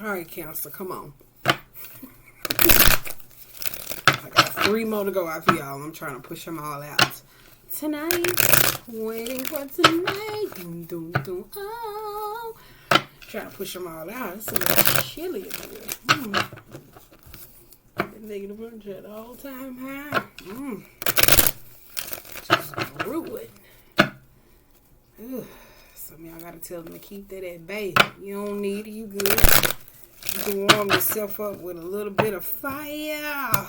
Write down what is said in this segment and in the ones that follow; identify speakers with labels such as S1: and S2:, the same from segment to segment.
S1: All right, Counselor, come on. I got 3 more to go after y'all. I'm trying to push them all out. Tonight, waiting for tonight. Doom, doom, doom. Oh. Trying to push them all out. It's a little chilly in here. Negative 100 all time high. Just grew it. Some of y'all gotta tell them to keep that at bay. You don't need it, you good. You can warm yourself up with a little bit of fire.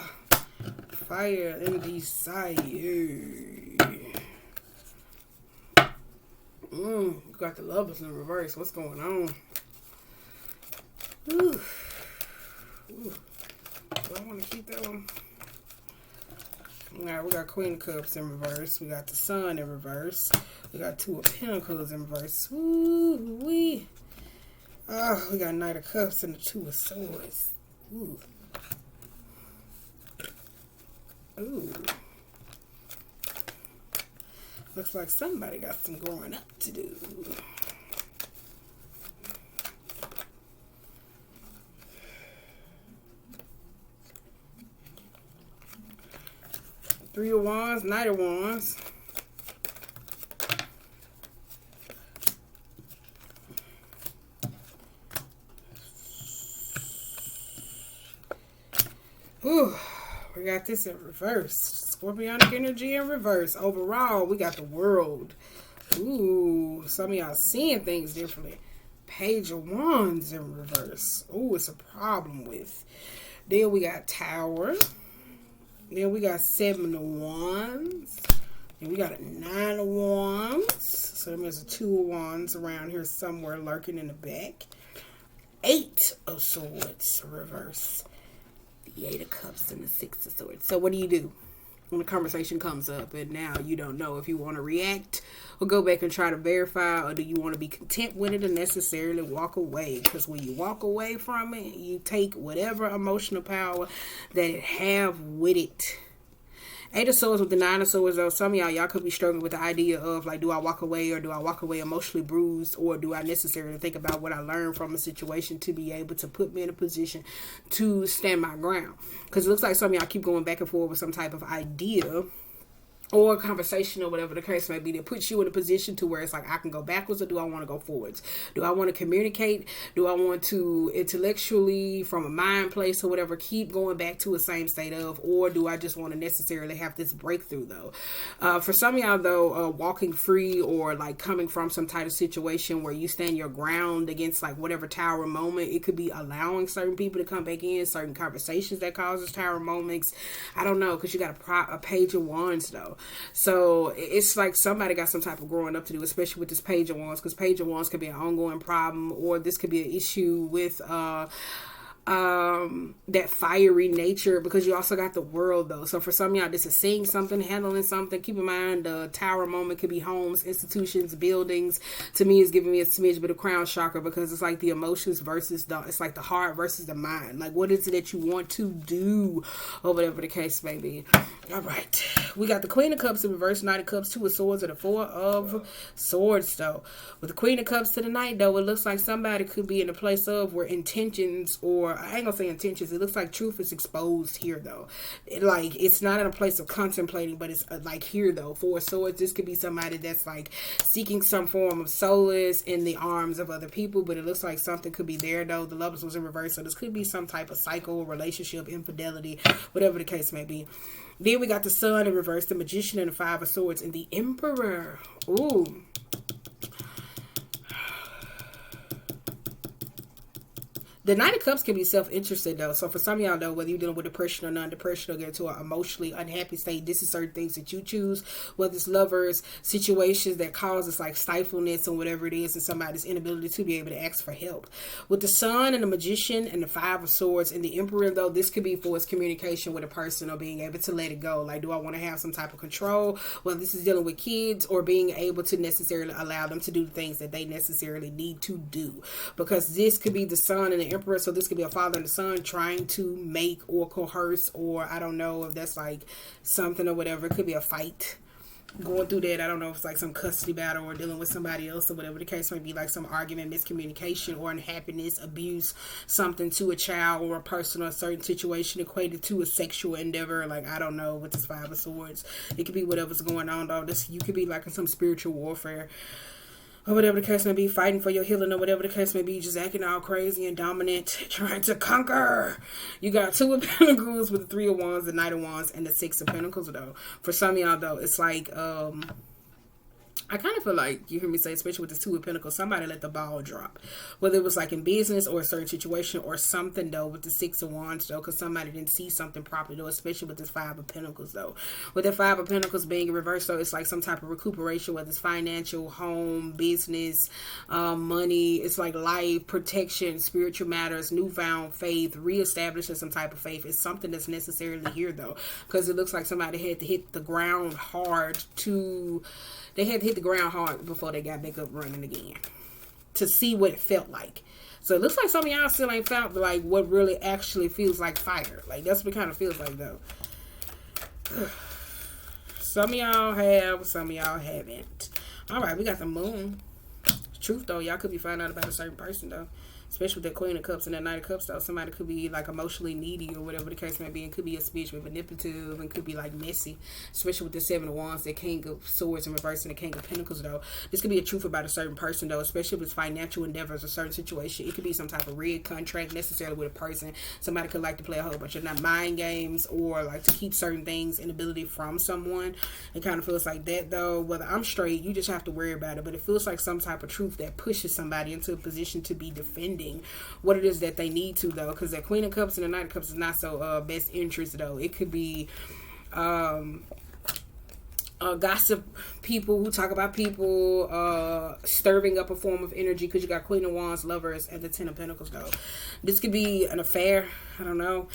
S1: Fire and desire. You got the lovers in reverse. What's going on? Ooh. Do I want to keep that one? Alright, we got Queen of Cups in reverse. We got the Sun in reverse. We got 2 of Pentacles in reverse. Ooh-wee. Oh, we got Knight of Cups and the 2 of Swords. Ooh. Ooh. Looks like somebody got some growing up to do. Three of Wands, Knight of Wands. Ooh, we got this in reverse. Scorpionic energy in reverse. Overall, we got the World. Ooh, some of y'all seeing things differently. Page of Wands in reverse. Ooh, it's a problem with. Then we got Tower. Then we got 7 of Wands. And we got a 9 of Wands. So there's a 2 of Wands around here somewhere lurking in the back. 8 of Swords reverse. The 8 of Cups and the 6 of Swords. So what do? When the conversation comes up and now you don't know if you want to react or go back and try to verify, or do you want to be content with it and necessarily walk away? Because when you walk away from it, you take whatever emotional power that it have with it. 8 of Swords with the 9 of Swords, though, some of y'all could be struggling with the idea of, like, do I walk away, or do I walk away emotionally bruised, or do I necessarily think about what I learned from a situation to be able to put me in a position to stand my ground? Because it looks like some of y'all keep going back and forth with some type of idea or conversation or whatever the case may be that puts you in a position to where it's like, I can go backwards, or do I want to go forwards? Do I want to communicate? Do I want to intellectually, from a mind place or whatever, keep going back to a same state of, or do I just want to necessarily have this breakthrough though? For some of y'all though, walking free or like coming from some type of situation where you stand your ground against like whatever tower moment, it could be allowing certain people to come back in, certain conversations that causes tower moments. I don't know, because you got a Page of Wands though. So it's like somebody got some type of growing up to do, especially with this Page of Wands, because Page of Wands could be an ongoing problem, or this could be an issue with that fiery nature, because you also got the World though. So for some of y'all, this is seeing something, handling something. Keep in mind the tower moment could be homes, institutions, buildings. To me, it's giving me a smidge bit of crown chakra, because it's like the emotions versus it's like the heart versus the mind. Like, what is it that you want to do, or whatever the case may be. All right, we got the Queen of Cups in reverse, Knight of Cups, 2 of Swords, and the 4 of Swords though. With the Queen of Cups to the Knight though, it looks like somebody could be in a place of where intentions, or I ain't gonna say intentions, it looks like truth is exposed here though. It's not in a place of contemplating, but it's like here though. 4 of Swords, this could be somebody that's like seeking some form of solace in the arms of other people, but it looks like something could be there though. The Lovers was in reverse, so this could be some type of cycle, relationship, infidelity, whatever the case may be. Then we got the Sun in reverse, the Magician, and the 5 of Swords, and the Emperor. Ooh. The Knight of Cups can be self-interested though. So for some of y'all though, whether you're dealing with depression or non-depression, or get into an emotionally unhappy state, this is certain things that you choose, whether it's lovers, situations that causes like stifleness or whatever it is, and somebody's inability to be able to ask for help. With the Sun and the Magician and the 5 of Swords and the Emperor though, this could be for its communication with a person, or being able to let it go. Like, do I want to have some type of control? Well, this is dealing with kids, or being able to necessarily allow them to do the things that they necessarily need to do, because this could be the Sun and the Emperor. So this could be a father and a son trying to make or coerce, or I don't know if that's like something or whatever. It could be a fight. going through that. I don't know if it's like some custody battle or dealing with somebody else or whatever the case may be, like some argument, miscommunication, or unhappiness, abuse, something to a child or a person or a certain situation equated to a sexual endeavor. Like, I don't know, with this Five of Swords. It could be whatever's going on, though. You could be like in some spiritual warfare or whatever the case may be, fighting for your healing or whatever the case may be, just acting all crazy and dominant, trying to conquer. You got Two of Pentacles with the Three of Wands, the Knight of Wands, and the Six of Pentacles, though. For some of y'all, though, it's like, I kind of feel like, you hear me say, especially with the Two of Pentacles, somebody let the ball drop. Whether it was like in business or a certain situation or something, though, with the Six of Wands, though, because somebody didn't see something properly, though, especially with this Five of Pentacles, though. With the Five of Pentacles being in reverse, though, it's like some type of recuperation, whether it's financial, home, business, money. It's like life, protection, spiritual matters, newfound faith, reestablishing some type of faith. It's something that's necessarily here, though, because it looks like somebody had to hit the ground hard They had to hit the ground hard before they got back up running again to see what it felt like. So it looks like some of y'all still ain't felt like what really actually feels like fire. Like, that's what it kind of feels like, though. Some of y'all have, some of y'all haven't. All right, we got the Moon. Truth, though, y'all could be finding out about a certain person, though. Especially with that Queen of Cups and that Knight of Cups, though. Somebody could be, like, emotionally needy or whatever the case may be. And could be a spiritually manipulative and could be, like, messy. Especially with the Seven of Wands, the King of Swords in reverse and the King of Pentacles, though. This could be a truth about a certain person, though. Especially if it's financial endeavors or certain situation. It could be some type of rigged contract necessarily with a person. Somebody could like to play a whole bunch of mind games or like to keep certain things, inability from someone. It kind of feels like that, though. Whether I'm straight, you just have to worry about it. But it feels like some type of truth that pushes somebody into a position to be defending what it is that they need to, though, because that Queen of Cups and the Knight of Cups is not so best interest, though. It could be gossip people who talk about people, stirring up a form of energy, because you got Queen of Wands, Lovers, and the Ten of Pentacles, though. This could be an affair. I don't know.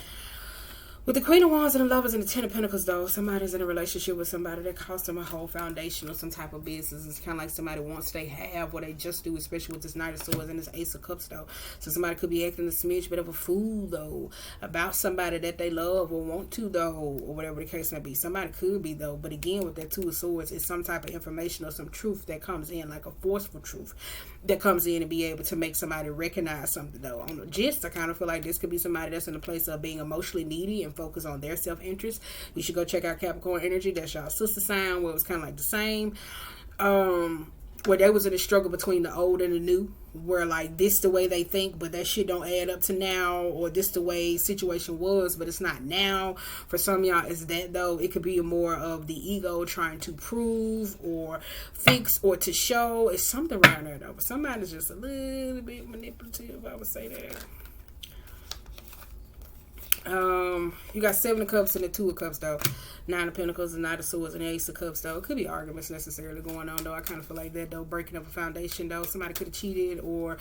S1: With the Queen of Wands and the Lovers and the Ten of Pentacles, though, somebody's in a relationship with somebody that cost them a whole foundation or some type of business. It's kind of like somebody wants they have what they just do, especially with this Knight of Swords and this Ace of Cups, though. So somebody could be acting a smidge bit of a fool, though, about somebody that they love or want to, though, or whatever the case may be. Somebody could be, though. But again, with that Two of Swords, it's some type of information or some truth that comes in, like a forceful truth that comes in and be able to make somebody recognize something, though. On the gist, I kind of feel like this could be somebody that's in a place of being emotionally needy and focus on their self-interest. You should go check out Capricorn energy. That's y'all sister sign, where it was kind of like the same, where they was in a struggle between the old and the new, where like this the way they think, but that shit don't add up to now, or this the way situation was, but it's not now. For some of y'all, it's that, though. It could be more of the ego trying to prove or fix or to show. It's something around there, though. But somebody's just a little bit manipulative, I would say that. You got Seven of Cups and the Two of Cups, though. Nine of Pentacles, the Knight of Swords, and the Ace of Cups, though. It could be arguments necessarily going on, though. I kind of feel like that, though. Breaking up a foundation, though. Somebody could have cheated, or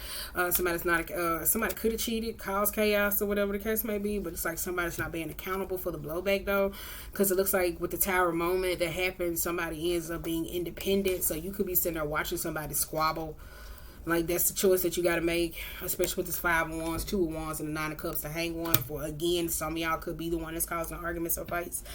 S1: somebody could have cheated, caused chaos, or whatever the case may be. But it's like somebody's not being accountable for the blowback, though. Because it looks like with the Tower moment that happened, somebody ends up being independent. So you could be sitting there watching somebody squabble. Like, that's the choice that you got to make, especially with this Five of Wands, Two of Wands, and the Nine of Cups to hang one for. Again, some of y'all could be the one that's causing arguments or fights.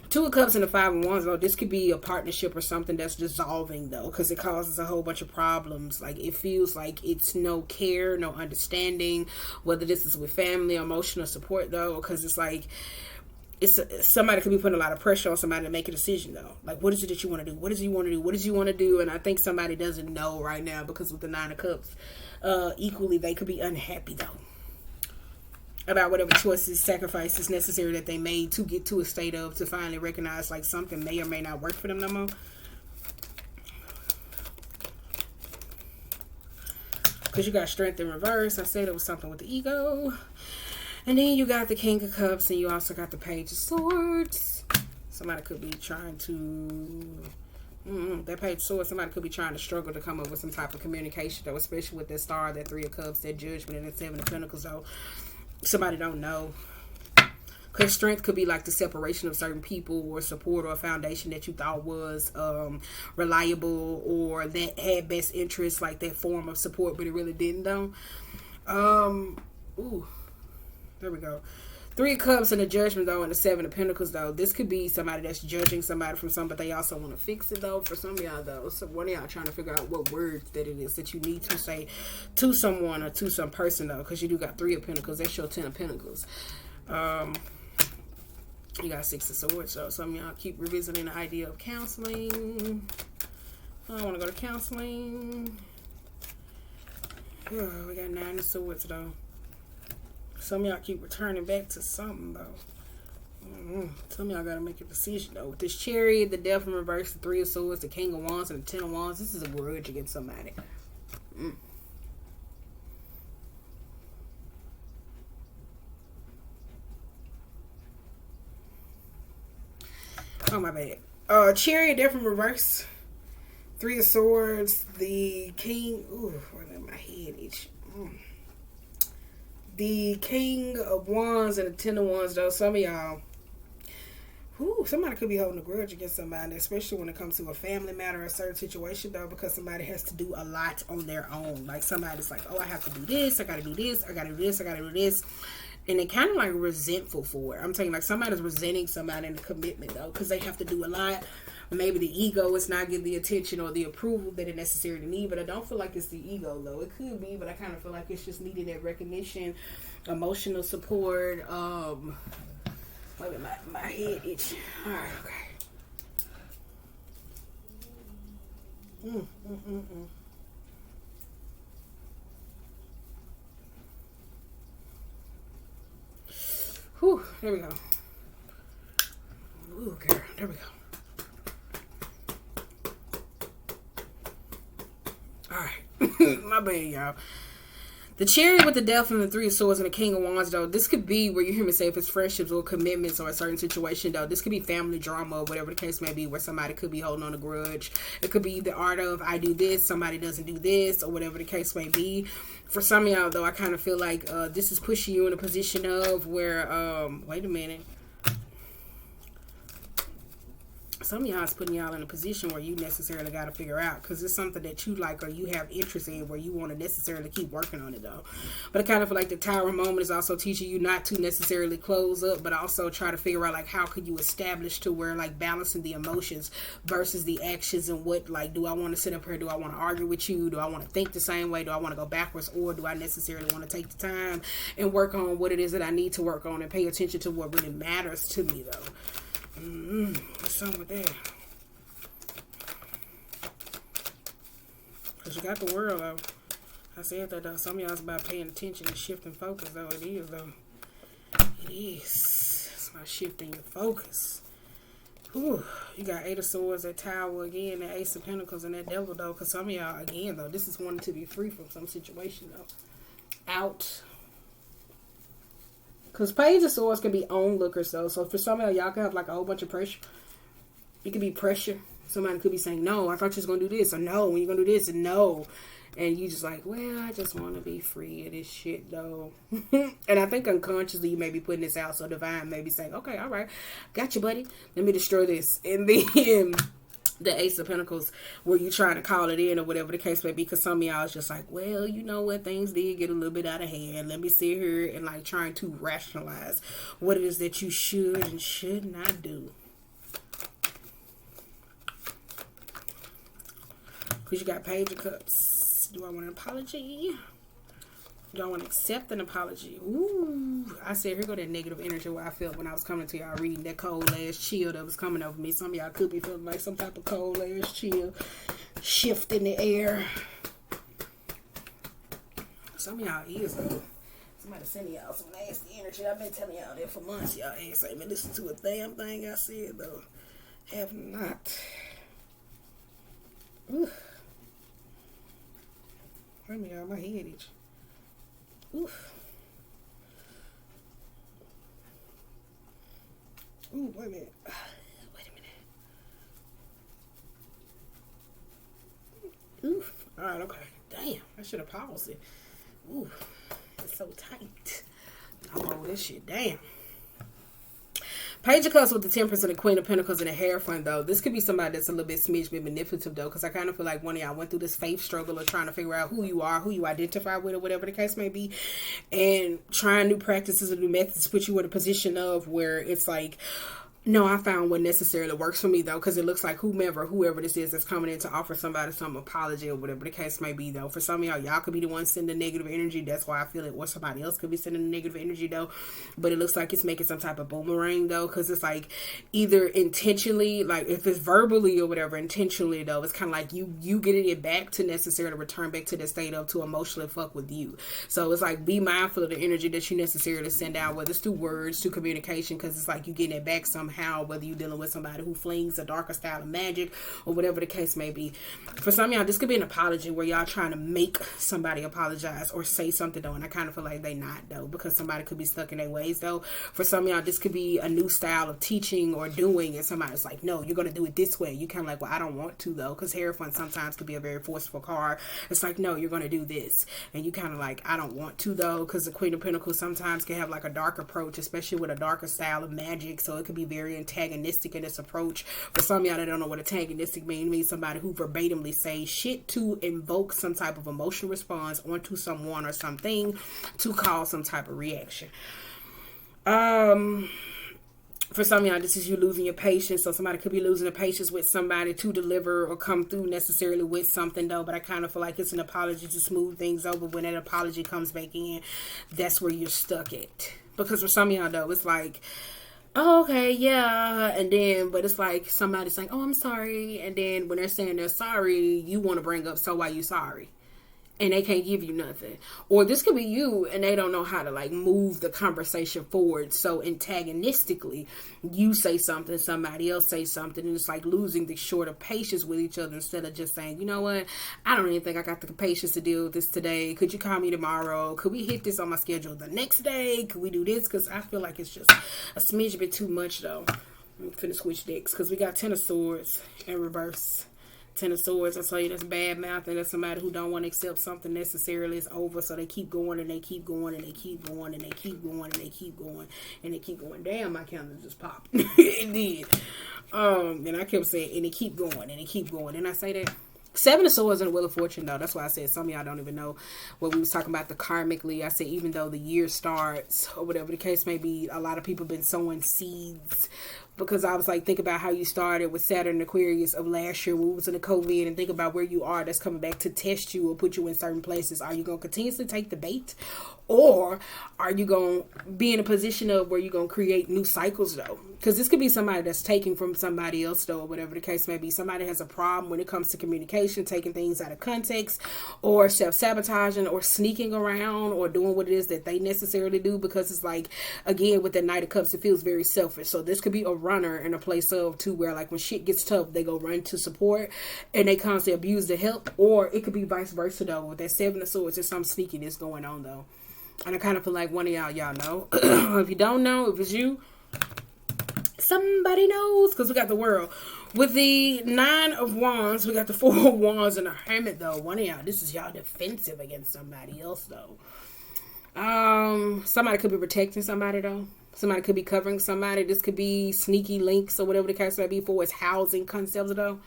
S1: Two of Cups and the Five of Wands, though, this could be a partnership or something that's dissolving, though, because it causes a whole bunch of problems. Like, it feels like it's no care, no understanding, whether this is with family, emotional support, though, because it's like, somebody could be putting a lot of pressure on somebody to make a decision, though. Like, what is it that you want to do? What does you want to do? What does you want to do? And I think somebody doesn't know right now, because with the Nine of Cups, equally, they could be unhappy, though, about whatever choices, sacrifices necessary that they made to get to a state of, to finally recognize, like, something may or may not work for them no more. Because you got Strength in reverse. I said it was something with the ego. And then you got the King of Cups, and you also got the Page of Swords. Somebody could be trying to... that Page of Swords, somebody could be trying to struggle to come up with some type of communication, though, especially with that Star, that Three of Cups, that Judgment, and that Seven of Pentacles, though. Somebody don't know. Because strength could be like the separation of certain people or support or a foundation that you thought was reliable or that had best interest, like that form of support, but it really didn't, though. Ooh. There we go. Three of Cups and the Judgment, though, and the Seven of Pentacles, though. This could be somebody that's judging somebody from something, but they also want to fix it, though. For some of y'all, though, so one of y'all trying to figure out what words that it is that you need to say to someone or to some person, though, because you do got Three of Pentacles. That's your 10 of Pentacles. You got Six of Swords, so some of y'all keep revisiting the idea of counseling. I want to go to counseling. Oh, we got 9 of Swords, though. Some of y'all keep returning back to something, though. Some of y'all got to make a decision, though. With this Chariot, the Death in reverse, the Three of Swords, the King of Wands, and the 10 of Wands. This is a grudge against somebody. Oh, my bad. Chariot, Death in reverse. Three of Swords, the King. Ooh, where did my head itch? The King of Wands and the 10 of Wands, though. Some of y'all, somebody could be holding a grudge against somebody, especially when it comes to a family matter or a certain situation, though, because somebody has to do a lot on their own. Like, somebody's like, oh, I have to do this, I gotta do this, I gotta do this, I gotta do this. And they're kind of like resentful for it. I'm saying, like, somebody's resenting somebody in the commitment, though, because they have to do a lot. Maybe the ego is not getting the attention or the approval that it necessarily need, but I don't feel like it's the ego, though. It could be, but I kind of feel like it's just needing that recognition, emotional support. Maybe my head itch. All right, okay. Whew, there we go. Ooh, girl, there we go. Alright. My bad, y'all. The Chariot with the Death and the Three of Swords and the King of Wands, though. This could be where you hear me say if it's friendships or commitments or a certain situation, though. This could be family drama or whatever the case may be, where somebody could be holding on a grudge. It could be the art of I do this, somebody doesn't do this, or whatever the case may be. For some of y'all, though, I kind of feel like this is pushing you in a position of where, wait a minute. Some of y'all is putting y'all in a position where you necessarily got to figure out, because it's something that you like or you have interest in where you want to necessarily keep working on it, though. But I kind of feel like the Tower moment is also teaching you not to necessarily close up, but also try to figure out, like, how could you establish to where, like, balancing the emotions versus the actions, and what, like, do I want to sit up here? Do I want to argue with you? Do I want to think the same way? Do I want to go backwards? Or do I necessarily want to take the time and work on what it is that I need to work on and pay attention to what really matters to me, though? What's something with that? Because you got the world, though. I said that, though. Some of y'all is about paying attention and shifting focus, though. It is, though. It is. It's about shifting your focus. Whew. You got Eight of Swords, that Tower again, that Ace of Pentacles, and that Devil, though. Because some of y'all, again, though, this is wanting to be free from some situation, though. Out. Because Page of Swords can be onlookers, though. So for some of y'all can have like a whole bunch of pressure. It could be pressure. Somebody could be saying, no, I thought you was going to do this. Or no, when you going to do this. And no. And you just like, well, I just want to be free of this shit, though. And I think unconsciously you may be putting this out. So Divine may be saying, okay, all right. Got you, buddy. Let me destroy this. And then the Ace of Pentacles, where you trying to call it in or whatever the case may be, because some of y'all is just like, well, you know what, things did get a little bit out of hand. Let me sit here and like trying to rationalize what it is that you should and should not do. Because you got Page of Cups. Do I want an apology? Do I want to accept an apology? Ooh, I said, here go that negative energy where I felt when I was coming to y'all reading that cold ass chill that was coming over me. Some of y'all could be feeling like some type of cold ass chill shift in the air. Some of y'all is, though. Somebody sending y'all some nasty energy. I've been telling y'all that for months. Y'all ain't saying me listen to a damn thing I said, though. Have not. Ooh. Wait a minute, y'all. My head itch. Oof. Ooh, wait a minute. Wait a minute. Oof. Alright, okay. Damn, I should have paused it. Ooh, it's so tight. I'm over this shit. Damn. Page of Cups with the Temperance and the Queen of Pentacles and the Hierophant, though. This could be somebody that's a little bit smidge, bit manipulative, though, because I kind of feel like one of y'all went through this faith struggle of trying to figure out who you are, who you identify with, or whatever the case may be, and trying new practices and new methods to put you in a position of where it's like, no, I found what necessarily works for me, though, because it looks like whoever this is that's coming in to offer somebody some apology or whatever the case may be, though. For some of y'all could be the one sending negative energy. That's why I feel it. Or somebody else could be sending negative energy, though. But it looks like it's making some type of boomerang, though, because it's like either intentionally, like if it's verbally or whatever, intentionally, though, it's kind of like you getting it back to necessarily return back to the state of to emotionally fuck with you. So it's like be mindful of the energy that you necessarily send out, whether it's through words, through communication, because it's like you getting it back somehow, whether you're dealing with somebody who flings a darker style of magic or whatever the case may be. For some of y'all, this could be an apology where y'all trying to make somebody apologize or say something, though, and I kind of feel like they not, though, because somebody could be stuck in their ways, though. For some of y'all, this could be a new style of teaching or doing, and somebody's like, no, you're going to do it this way. You kind of like, well, I don't want to, though, because Hierophant sometimes could be a very forceful card. It's like, no, you're going to do this, and you kind of like, I don't want to, though, because the Queen of Pentacles sometimes can have like a dark approach, especially with a darker style of magic, so it could be very antagonistic in its approach. For some of y'all that don't know what antagonistic means somebody who verbatimly says shit to invoke some type of emotional response onto someone or something to cause some type of reaction. For some of y'all, this is you losing your patience. So somebody could be losing the patience with somebody to deliver or come through necessarily with something, though. But I kind of feel like it's an apology to smooth things over. When that apology comes back in, that's where you're stuck at. Because for some of y'all, though, it's like, oh, okay, yeah, and then, but it's like somebody's saying, oh, I'm sorry, and then when they're saying they're sorry, you want to bring up, so why you sorry? And they can't give you nothing. Or this could be you, and they don't know how to, like, move the conversation forward. So antagonistically, you say something, somebody else say something, and it's like losing the short of patience with each other instead of just saying, you know what, I don't even think I got the patience to deal with this today. Could you call me tomorrow? Could we hit this on my schedule the next day? Could we do this? Because I feel like it's just a smidge bit too much, though. I'm finna switch decks because we got Ten of Swords in reverse. Ten of Swords, I tell you, that's bad mouth, and that's somebody who don't want to accept something necessarily is over, so they keep going and they keep going and they keep going and they keep going and they keep going and they keep going. Damn, my calendar just popped. It did. And I kept saying, and they keep going and they keep going. And I say that. Seven of Swords and the Wheel of Fortune, though. That's why I said some of y'all don't even know what we was talking about the karmically. I said even though the year starts or whatever the case may be, a lot of people been sowing seeds. Because I was like, think about how you started with Saturn and Aquarius of last year when we was in the COVID, and think about where you are that's coming back to test you or put you in certain places. Are you going to continuously take the bait? Or are you going to be in a position of where you're going to create new cycles, though? Because this could be somebody that's taking from somebody else, though, or whatever the case may be. Somebody has a problem when it comes to communication, taking things out of context, or self-sabotaging, or sneaking around, or doing what it is that they necessarily do. Because it's like, again, with the Knight of Cups, it feels very selfish. So this could be a runner in a place of, too, where, like, when shit gets tough, they go run to support, and they constantly abuse the help. Or it could be vice versa, though. With that Seven of Swords, there's some sneakiness going on, though. And I kind of feel like one of y'all know. If you don't know, if it's you, somebody knows, because we got the World. With the Nine of Wands, we got the Four of Wands and the Hermit, though. One of y'all, this is y'all defensive against somebody else, though. Somebody could be protecting somebody, though. Somebody could be covering somebody. This could be sneaky links or whatever the case may be for its housing concepts, though.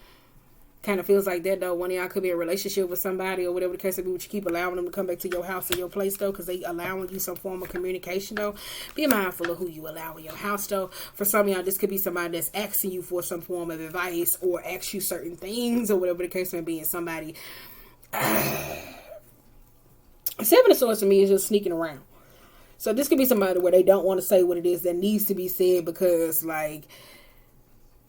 S1: Kind of feels like that, though. One of y'all could be in a relationship with somebody or whatever the case may be, but you keep allowing them to come back to your house or your place, though, because they allowing you some form of communication, though. Be mindful of who you allow in your house, though. For some of y'all, this could be somebody that's asking you for some form of advice or asks you certain things or whatever the case may be, and somebody... Seven of Swords to me is just sneaking around. So this could be somebody where they don't want to say what it is that needs to be said because, like...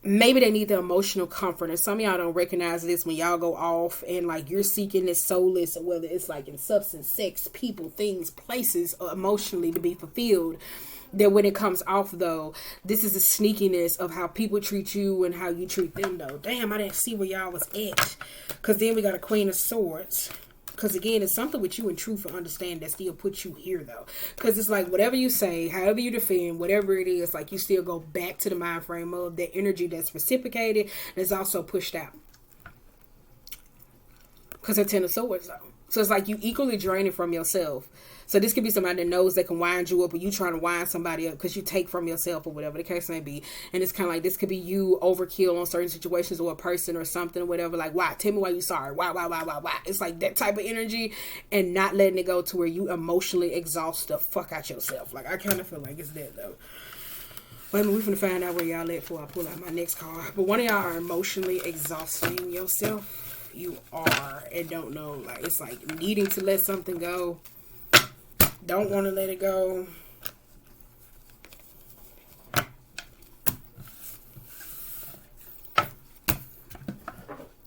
S1: maybe they need the emotional comfort, and some of y'all don't recognize this when y'all go off and like you're seeking this solace, whether it's like in substance, sex, people, things, places, or emotionally to be fulfilled. That when it comes off, though, this is the sneakiness of how people treat you and how you treat them, though. Damn, I didn't see where y'all was at, because then we got a Queen of Swords. Because again, it's something with you and truth and understand that still puts you here, though. Because it's like whatever you say, however you defend, whatever it is, like you still go back to the mind frame of that energy that's reciprocated and is also pushed out. Because of Ten of Swords, though. So it's like you equally draining from yourself. So this could be somebody that knows they can wind you up, or you trying to wind somebody up because you take from yourself, or whatever the case may be. And it's kind of like, this could be you overkill on certain situations, or a person or something or whatever. Like, why? Tell me why you sorry. Why? It's like that type of energy, and not letting it go to where you emotionally exhaust the fuck out yourself. Like, I kind of feel like it's that though. Wait a minute, we finna find out where y'all at before I pull out my next card. But one of y'all are emotionally exhausting yourself. You are, and don't know. Like, it's like needing to let something go. Don't want to let it go.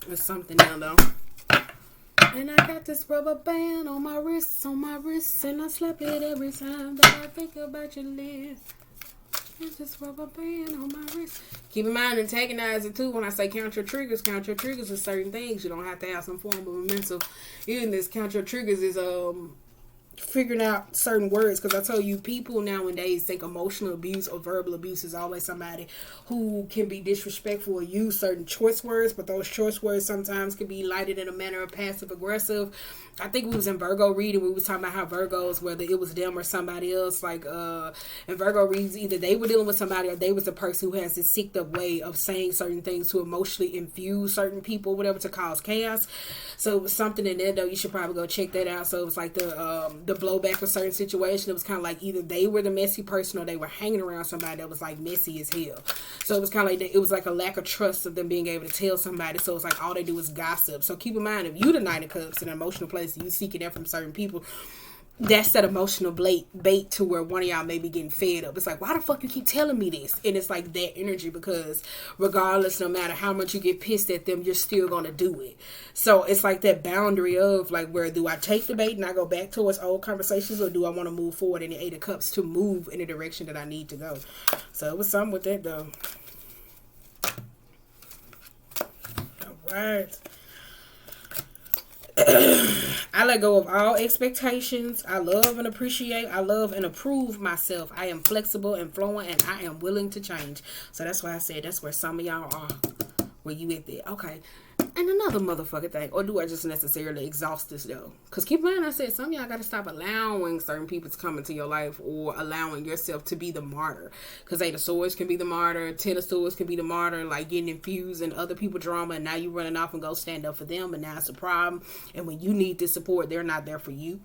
S1: There's something now though. And I got this rubber band on my wrist, and I slap it every time that I think about your lips. It's this rubber band on my wrist. Keep in mind, antagonize it too. When I say count your triggers is certain things. You don't have to have some form of mental illness. Count your triggers is figuring out certain words, because I tell you, people nowadays think emotional abuse or verbal abuse is always somebody who can be disrespectful or use certain choice words, but those choice words sometimes can be lighted in a manner of passive aggressive. I think we was in Virgo reading, we was talking about how Virgos, whether it was them or somebody else, like in Virgo reads, either they were dealing with somebody or they was the person who has this sicked up way of saying certain things to emotionally infuse certain people, whatever, to cause chaos. So it was something in there though. You should probably go check that out. So it was like the blowback for certain situation. It was kind of like either they were the messy person or they were hanging around somebody that was like messy as hell. So it was kind of like it was like a lack of trust of them being able to tell somebody. So it's like all they do is gossip. So keep in mind, if you the Knight of Cups in an emotional place, you seeking that from certain people, that's that emotional bait to where one of y'all may be getting fed up. It's like, why the fuck you keep telling me this? And it's like that energy, because regardless, no matter how much you get pissed at them, you're still gonna do it. So it's like that boundary of like, where do I take the bait and I go back towards old conversations, or do I want to move forward in the Eight of Cups to move in the direction that I need to go? So it was something with that though. All right. I let go of all expectations. I love and appreciate. I love and approve myself. I am flexible and flowing, and I am willing to change. So that's why I said that's where some of y'all are. Where you at there? Okay. And another motherfucking thing, or do I just necessarily exhaust this though? Because keep in mind, I said some of y'all got to stop allowing certain people to come into your life, or allowing yourself to be the martyr. Because Eight of Swords can be the martyr, Ten of Swords can be the martyr, like getting infused in other people's drama, and now you running off and go stand up for them, and now it's a problem. And when you need this support, they're not there for you.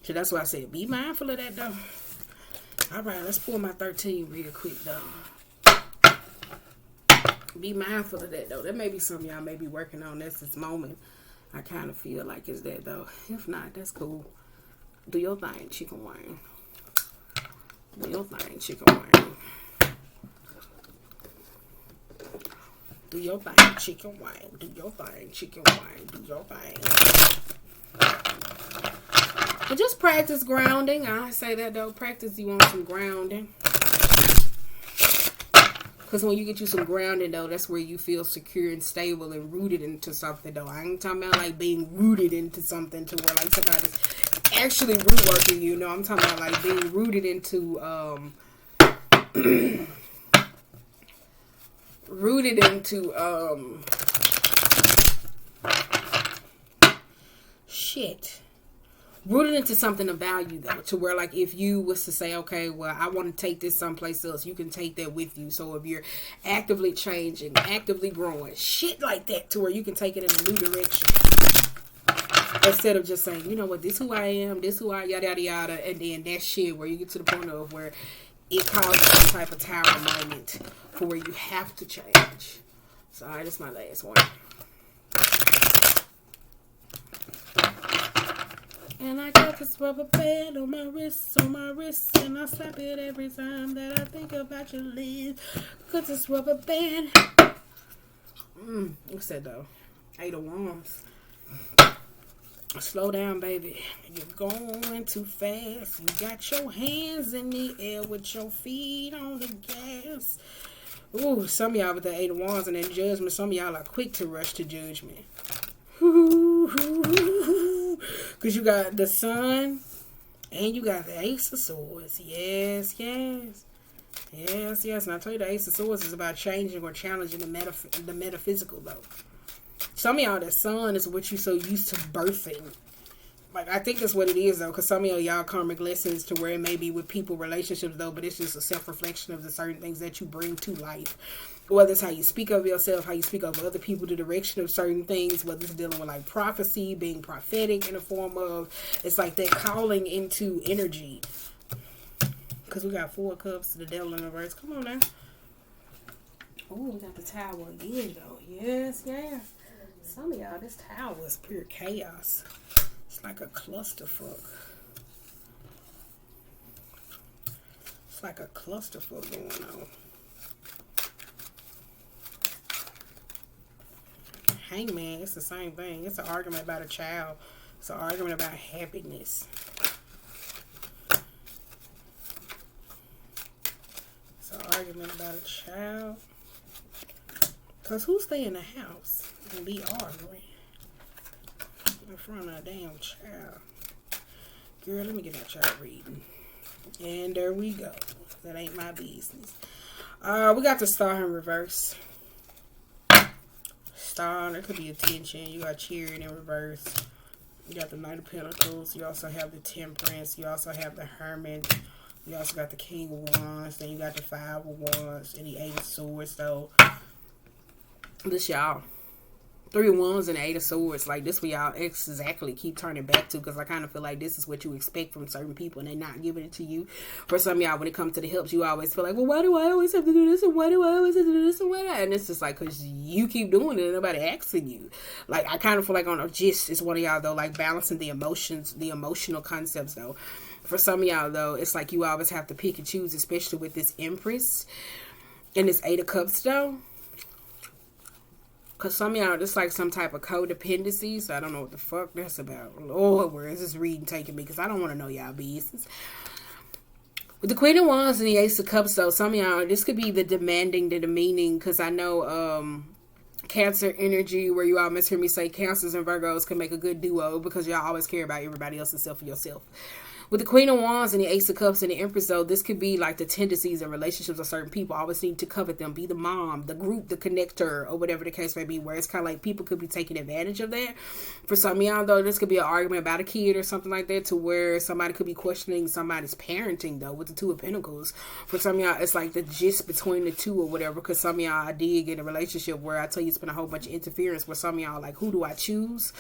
S1: So that's why I said be mindful of that though. All right, let's pull my 13 real quick though. Be mindful of that though. There may be some of y'all may be working on this moment. I kind of feel like it's that though. If not, that's cool. Do your thing, chicken wing. Do your thing, chicken wing. Do your thing, chicken wing. Do your thing, chicken wing. Do your thing. But just practice grounding. I say that though. Practice, you want some grounding. Because when you get you some grounding, though, that's where you feel secure and stable and rooted into something, though. I ain't talking about, like, being rooted into something to where, like, somebody's actually root working you. No, I'm talking about, like, being rooted into, rooted into something of value though, to where like if you was to say, okay, well, I want to take this someplace else, you can take that with you. So if you're actively changing, actively growing, shit like that, to where you can take it in a new direction, instead of just saying, you know what, this who I am, this who I yada yada yada, and then that shit where you get to the point of where it causes some type of tower moment for where you have to change. So alright, that's my last one. And I got this rubber band on my wrist, and I slap it every time that I think about your lips. Cause this rubber band. What's that though? Eight of Wands. Slow down, baby. You're going too fast. You got your hands in the air with your feet on the gas. Ooh, some of y'all with the Eight of Wands and then judgment. Some of y'all are quick to rush to judgment. Because you got the Sun and you got the Ace of Swords. Yes. And I tell you, the Ace of Swords is about changing or challenging the metaphysical, though. Some of y'all, the Sun is what you're so used to birthing. Like, I think that's what it is, though, because some of y'all karmic lessons to where it may be with people, relationships, though, but it's just a self-reflection of the certain things that you bring to life. Whether it's how you speak of yourself, how you speak of other people, the direction of certain things, whether it's dealing with, like, prophecy, being prophetic in the form of, it's like that calling into energy. Because we got 4 cups, the devil in reverse. Come on now. Oh, we got the tower again, though. Yes, yeah. Some of y'all, this tower is pure chaos. It's like a clusterfuck. It's like a clusterfuck going on. Hangman, it's the same thing. It's an argument about a child. It's an argument about happiness. It's an argument about a child. Because who stay in the house and be arguing in front of a damn child? Girl, let me get that child reading. And there we go. That ain't my business. We got the Star in reverse. Star, there could be attention. You got Chariot in reverse. You got the Knight of Pentacles. You also have the Temperance. You also have the Hermit. You also got the King of Wands. Then you got the 5 of Wands and the 8 of Swords. So, this y'all. 3 of Wands and the 8 of Swords. Like, this what y'all exactly keep turning back to. Because I kind of feel like this is what you expect from certain people. And they're not giving it to you. For some of y'all, when it comes to the helps, you always feel like, well, why do I always have to do this? And why do I always have to do this? And why not? And it's just like, because you keep doing it and nobody asking you. Like, I kind of feel like on a gist, it's one of y'all, though, like, balancing the emotions, the emotional concepts, though. For some of y'all, though, it's like you always have to pick and choose, especially with this Empress and this 8 of Cups, though. Because some of y'all, it's like some type of codependency. So I don't know what the fuck that's about. Lord, where is this reading taking me? Because I don't want to know y'all business. With the Queen of Wands and the Ace of Cups, though, some of y'all, this could be the demanding, the demeaning. Because I know Cancer energy, where you always hear me say Cancers and Virgos can make a good duo. Because y'all always care about everybody else except for yourself. With the Queen of Wands and the Ace of Cups and the Empress, though, this could be like the tendencies and relationships of certain people. Always need to covet them, be the mom, the group, the connector, or whatever the case may be, where it's kind of like people could be taking advantage of that. For some of y'all, though, this could be an argument about a kid or something like that, to where somebody could be questioning somebody's parenting, though, with the 2 of Pentacles. For some of y'all, it's like the gist between the two or whatever, because some of y'all, I did get a relationship where I tell you it's been a whole bunch of interference, where some of y'all, like, who do I choose?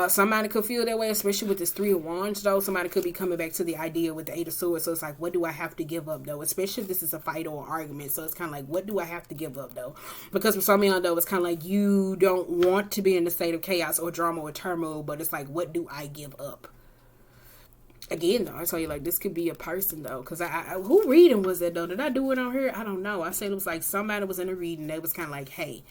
S1: Somebody could feel that way, especially with this 3 of Wands, though. Somebody could be coming back to the idea with the 8 of Swords. So it's like, what do I have to give up, though? Especially if this is a fight or an argument. So it's kind of like, what do I have to give up, though? Because for some of y'all, though, it's kind of like you don't want to be in a state of chaos or drama or turmoil. But it's like, what do I give up? Again, though, I tell you, like, this could be a person, though. Because who reading was that, though? Did I do it on here? I don't know. I said it was like somebody was in a reading. They was kind of like, hey,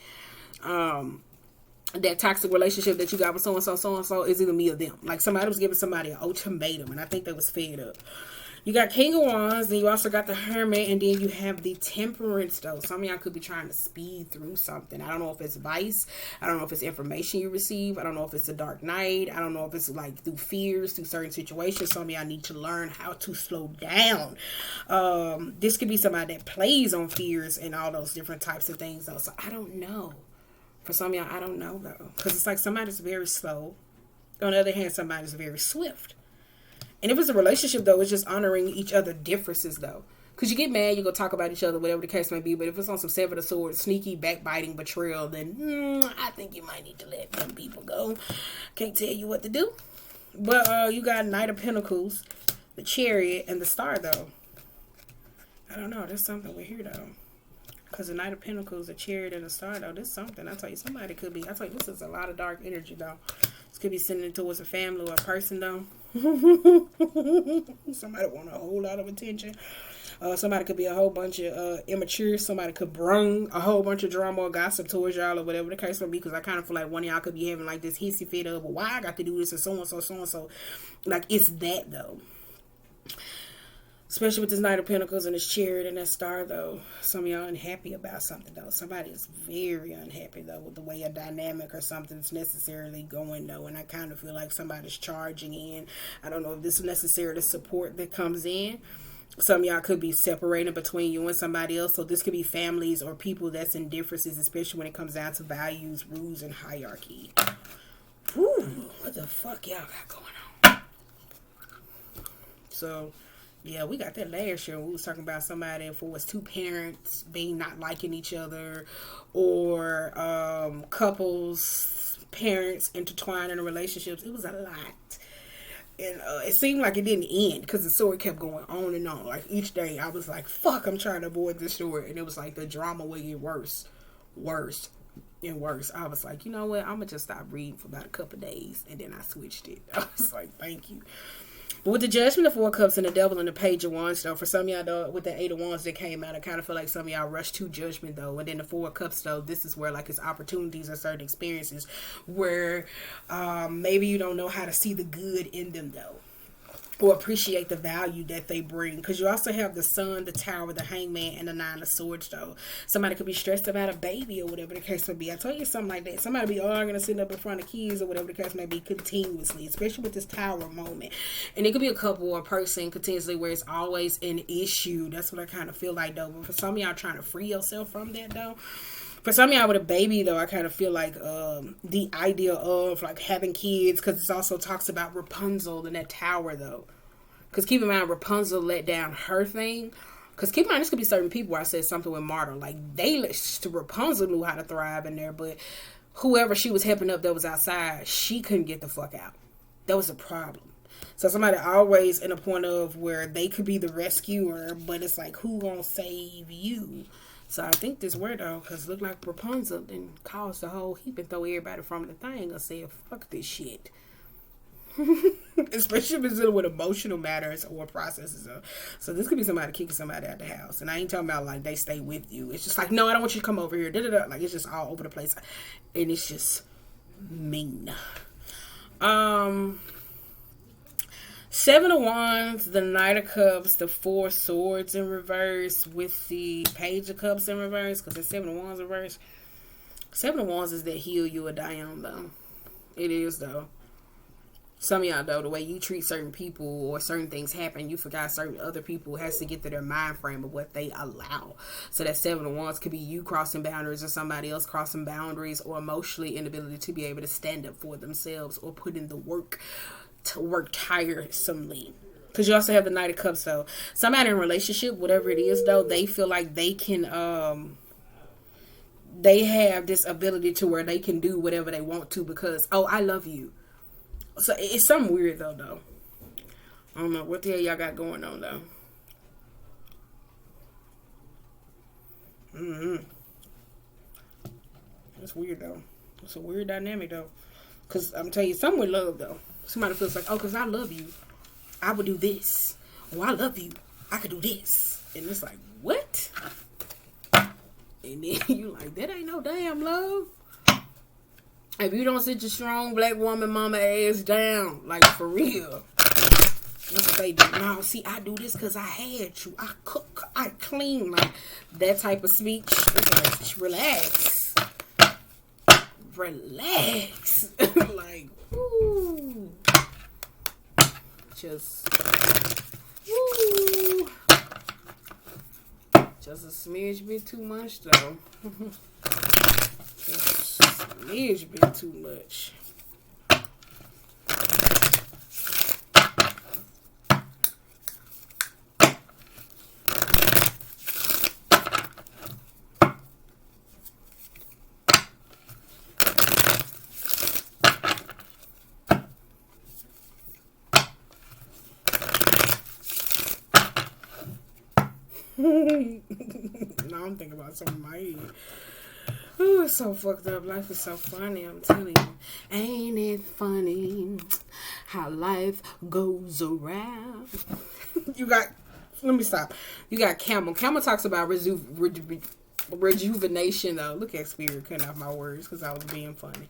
S1: that toxic relationship that you got with so-and-so is either me or them. Like, somebody was giving somebody an ultimatum, and I think they was fed up. You got King of Wands, then you also got the Hermit, and then you have the Temperance, though. Some of y'all could be trying to speed through something. I don't know if it's advice. I don't know if it's information you receive. I don't know if it's a dark night. I don't know if it's, like, through fears, through certain situations. Some of y'all need to learn how to slow down. This could be somebody that plays on fears and all those different types of things, though. So, I don't know. For some of y'all, I don't know, though. Because it's like somebody's very slow. On the other hand, somebody's very swift. And if it's a relationship, though, it's just honoring each other's differences, though. Because you get mad, you go talk about each other, whatever the case may be. But if it's on some 7 of Swords, sneaky, backbiting, betrayal, then I think you might need to let them people go. Can't tell you what to do. But you got Knight of Pentacles, the Chariot, and the Star, though. I don't know. There's something we're here, though. Because the Knight of Pentacles, the Chariot, and the Star, though, this is something. I tell you, somebody could be. I tell you, this is a lot of dark energy, though. This could be sending towards a family or a person, though. Somebody want a whole lot of attention. Somebody could be a whole bunch of immature. Somebody could bring a whole bunch of drama or gossip towards y'all or whatever the case may be. Because I kind of feel like one of y'all could be having like this hissy fit of, well, why I got to do this and so-and-so, so-and-so. Like, it's that, though. Especially with this Knight of Pentacles and this Chariot and that Star, though. Some of y'all unhappy about something, though. Somebody is very unhappy, though, with the way a dynamic or something's necessarily going, though. And I kind of feel like somebody's charging in. I don't know if this is necessarily support that comes in. Some of y'all could be separated between you and somebody else. So this could be families or people that's in differences, especially when it comes down to values, rules, and hierarchy. Ooh, what the fuck y'all got going on? So, yeah, we got that last year. We was talking about somebody if it was two parents being not liking each other, or couples, parents intertwined in relationships. It was a lot. And it seemed like it didn't end because the story kept going on and on. Like each day I was like, fuck, I'm trying to avoid this story. And it was like the drama would get worse, and worse. I was like, you know what? I'm going to just stop reading for about a couple of days. And then I switched it. I was like, thank you. But with the Judgment, the Four Cups, and the Devil, and the Page of Wands, though, for some of y'all, though, with the Eight of Wands that came out, I kind of feel like some of y'all rushed to Judgment, though. And then the Four Cups, though, this is where, like, it's opportunities or certain experiences where maybe you don't know how to see the good in them, though, or appreciate the value that they bring. Because you also have the Sun, the Tower, the Hangman, and the Nine of Swords, though. Somebody could be stressed about a baby or whatever the case may be. I told you something like that. Somebody be arguing, sitting up in front of kids or whatever the case may be continuously, especially with this Tower moment. And it could be a couple or a person continuously where it's always an issue. That's what I kind of feel like, though. But for some of y'all trying to free yourself from that, though. For some of y'all with a baby, though, I kind of feel like the idea of, like, having kids, because it also talks about Rapunzel and that tower, though. Because keep in mind, Rapunzel let down her thing. Because keep in mind, this could be certain people where I said something with Marta. Like, Rapunzel knew how to thrive in there, but whoever she was helping up that was outside, she couldn't get the fuck out. That was a problem. So somebody always in a point of where they could be the rescuer, but it's like, who gonna save you? So I think this word, though, because it looked like Rapunzel and caused the whole heap and throw everybody from the thing and said, fuck this shit. Especially if it's dealing with emotional matters or processes. So this could be somebody kicking somebody out the house. And I ain't talking about, like, they stay with you. It's just like, no, I don't want you to come over here. Da-da-da. Like, it's just all over the place. And it's just mean. Seven of Wands, the Knight of Cups, the Four Swords in reverse with the Page of Cups in reverse, because the Seven of Wands in reverse. Seven of Wands is that heal you or die on, though. It is, though. Some of y'all, though, the way you treat certain people or certain things happen, you forgot certain other people has to get to their mind frame of what they allow. So that Seven of Wands could be you crossing boundaries or somebody else crossing boundaries, or emotionally inability to be able to stand up for themselves or put in the work to work tiresomely. Because you also have the Knight of Cups, though. Somebody in a relationship, whatever it is, though, they feel like they can, they have this ability to where they can do whatever they want to because, oh, I love you. So it's something weird, though. I don't know what the hell y'all got going on, though. It's weird, though. It's a weird dynamic, though. Because I'm telling you, something with love, though. Somebody feels like, oh, because I love you, I would do this. Oh, I love you, I could do this. And it's like, what? And then you like, that ain't no damn love. If you don't sit your strong black woman mama ass down, like, for real. That's what they do. No, see, I do this because I had you. I cook, I clean. Like, that type of speech. It's like, relax. Relax. Like, ooh. Just, ooh. Just a smidge bit too much, though. Just a smidge bit too much. Now I'm thinking about something in my head. Ooh, it's so fucked up. Life is so funny, I'm telling you. Ain't it funny how life goes around? You got, let me stop. You got Camel. Camel talks about rejuvenation, though. Look at Spirit cutting off my words because I was being funny.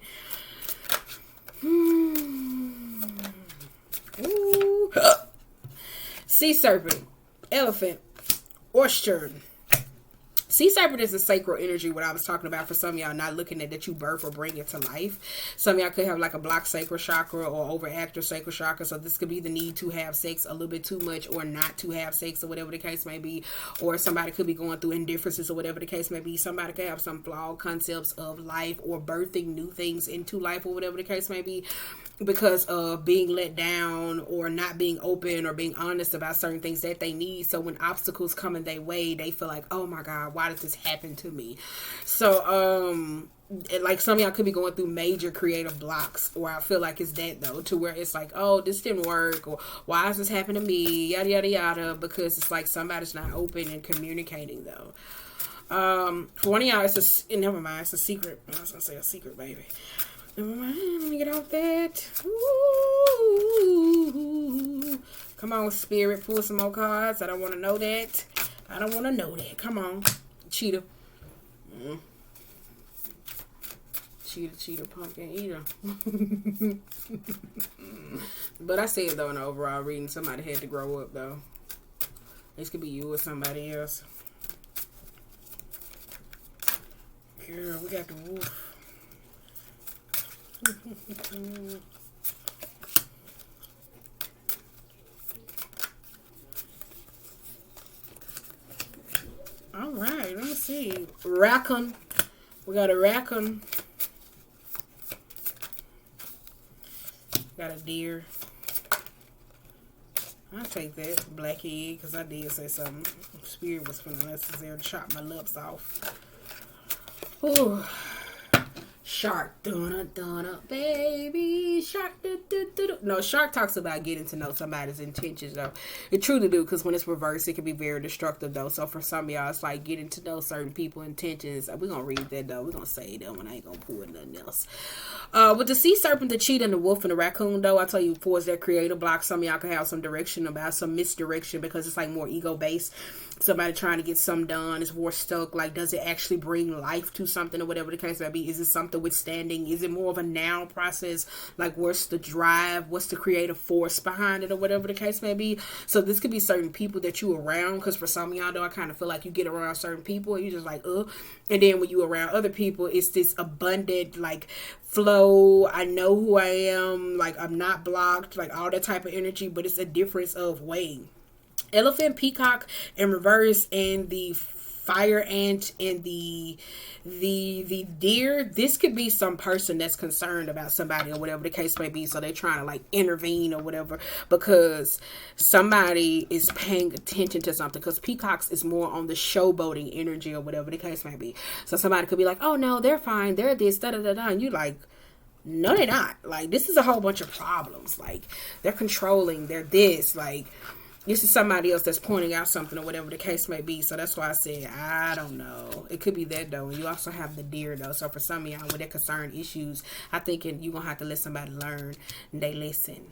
S1: Ooh. Sea serpent, elephant, oyster, Sea serpent is a sacral energy, what I was talking about for some of y'all, not looking at that you birth or bring it to life. Some of y'all could have like a blocked sacral chakra or overactive sacral chakra. So this could be the need to have sex a little bit too much or not to have sex or whatever the case may be. Or somebody could be going through indifferences or whatever the case may be. Somebody could have some flawed concepts of life or birthing new things into life or whatever the case may be, because of being let down or not being open or being honest about certain things that they need. So when obstacles come in their way, they feel like, oh my God, why did this happen to me? So, like some of y'all could be going through major creative blocks, or I feel like it's that though, to where it's like, oh, this didn't work, or why is this happening to me, yada yada yada, because it's like somebody's not open and communicating though. For one of y'all, it's a secret. I was gonna say a secret, baby. Never mind, let me get off that. Ooh. Come on, spirit, pull some more cards. I don't want to know that. Come on, cheetah. Cheetah, pumpkin eater. But I said though, in the overall reading, somebody had to grow up though. This could be you or somebody else. Girl, we got the wolf. All right, let me see. Raccoon. We got a raccoon. Got a deer. I'll take that. Black egg, because I did say something. Spirit was feeling necessary to chop my lips off. Ooh. Shark, dun-dun, baby, shark, do. No, shark talks about getting to know somebody's intentions, though. It truly do, because when it's reversed, it can be very destructive, though. So for some of y'all, it's like getting to know certain people's intentions. We're going to read that, though. We're going to say that one. I ain't going to pull nothing else. With the sea serpent, the cheetah, and the wolf, and the raccoon, though, I tell you, towards that creative block, some of y'all can have some direction about some misdirection, because it's like more ego-based. Somebody trying to get something done is more stuck. Like, does it actually bring life to something or whatever the case may be? Is it something withstanding? Is it more of a now process? Like, what's the drive? What's the creative force behind it or whatever the case may be? So this could be certain people that you around, because for some of y'all, though, I kind of feel like you get around certain people and you just like, and then when you around other people, it's this abundant, like, flow. I know who I am. Like, I'm not blocked. Like, all that type of energy, but it's a difference of way. Elephant, peacock, in reverse, and the fire ant and the deer. This could be some person that's concerned about somebody or whatever the case may be. So they're trying to like intervene or whatever, because somebody is paying attention to something. Because peacocks is more on the showboating energy or whatever the case may be. So somebody could be like, oh no, they're fine. They're this, da da da da. And you like, no, they're not. Like, this is a whole bunch of problems. Like, they're controlling. They're this. Like, this is somebody else that's pointing out something or whatever the case may be. So that's why I said, I don't know. It could be that though. And you also have the deer though. So for some of y'all with their concern issues, I think you're going to have to let somebody learn. And they listen.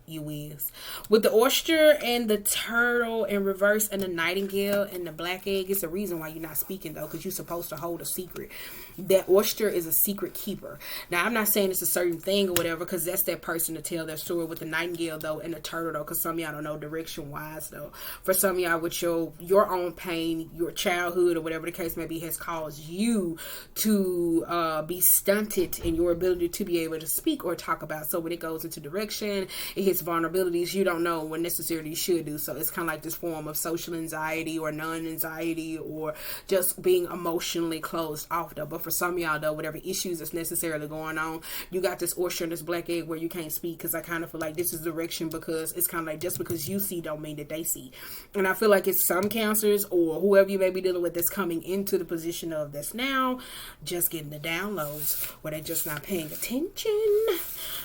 S1: You is. With the oyster and the turtle in reverse and the nightingale and the black egg, it's a reason why you're not speaking though, because you're supposed to hold a secret. That oyster is a secret keeper. Now, I'm not saying it's a certain thing or whatever, because that's that person to tell their story. With the nightingale though and the turtle though, because some of y'all don't know direction wise though. For some of y'all with your own pain, your childhood or whatever the case may be has caused you to be stunted in your ability to be able to speak or talk about. So when it goes into direction, it hits vulnerabilities you don't know what necessarily you should do. So it's kind of like this form of social anxiety or non-anxiety or just being emotionally closed off though. But for some of y'all though, whatever issues that's necessarily going on, you got this oyster and this black egg where you can't speak, because I kind of feel like this is direction, because it's kind of like just because you see don't mean that they see. And I feel like it's some cancers or whoever you may be dealing with that's coming into the position of that's now just getting the downloads where they're just not paying attention.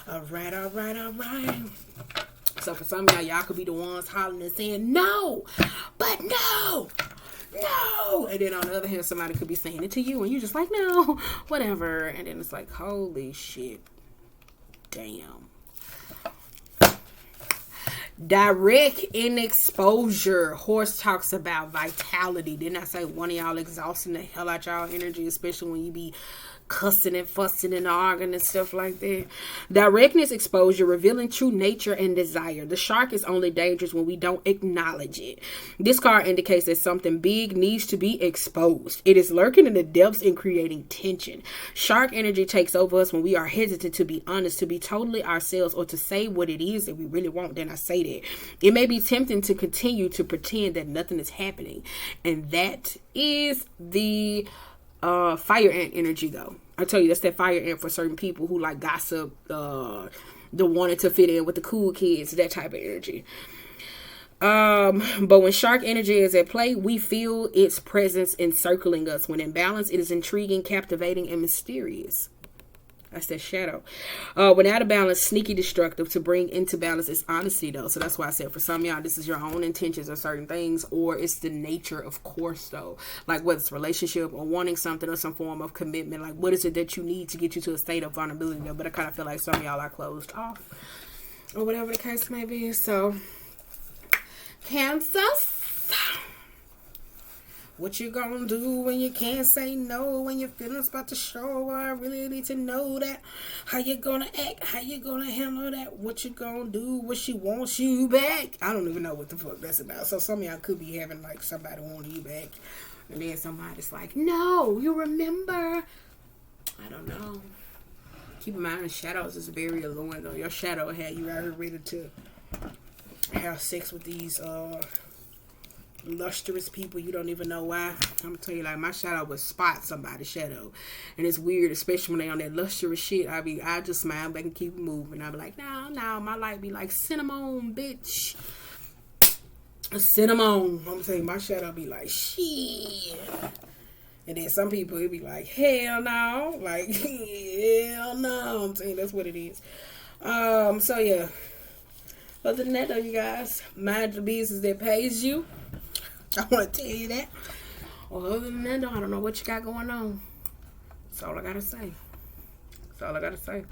S1: All right. So for some of y'all could be the ones hollering and saying no, but no. And then on the other hand, somebody could be saying it to you and you just like, no, whatever. And then it's like, holy shit. Damn. Direct in exposure. Horse talks about vitality. Didn't I say one of y'all exhausting the hell out y'all energy, especially when you be cussing and fussing and arguing and stuff like that. Directness, exposure, revealing true nature and desire. The shark is only dangerous when we don't acknowledge it. This card indicates that something big needs to be exposed. It is lurking in the depths and creating tension. Shark energy takes over us when we are hesitant to be honest, to be totally ourselves, or to say what it is that we really want. Then I say that. It may be tempting to continue to pretend that nothing is happening. And that is the fire ant energy, though. I tell you, that's that fire ant for certain people who like gossip, the wanting to fit in with the cool kids, that type of energy. But when shark energy is at play, we feel its presence encircling us. When in balance, it is intriguing, captivating, and mysterious. That's that shadow. When out of balance, sneaky, destructive. To bring into balance is honesty, though. So that's why I said for some of y'all, this is your own intentions or certain things, or it's the nature, of course, though. Like whether it's a relationship or wanting something or some form of commitment. Like what is it that you need to get you to a state of vulnerability, though? But I kind of feel like some of y'all are closed off, or whatever the case may be. So, Cancer. What you gonna do when you can't say no, when your feelings about to show? I really need to know that. How you gonna act? How you gonna handle that? What you gonna do when she wants you back? I don't even know what the fuck that's about. So some of y'all could be having like somebody wanting you back, and then somebody's like, no, you remember? I don't know. Keep in mind, shadows is very alluring, though. Your shadow had you out here ready to have sex with these lustrous people. You don't even know why. I'm gonna tell you, like, my shadow would spot somebody's shadow, and it's weird, especially when they on that lustrous shit. I just smile back and keep it moving. I be like, no, my light be like cinnamon, bitch, cinnamon. I'm saying my shadow be like shit, and then some people it be like hell no, like hell no. I'm saying that's what it is. So yeah. Other than that, though, you guys, mind the business that pays you. I want to tell you that. Well, other than that, though, I don't know what you got going on. That's all I got to say. That's all I got to say.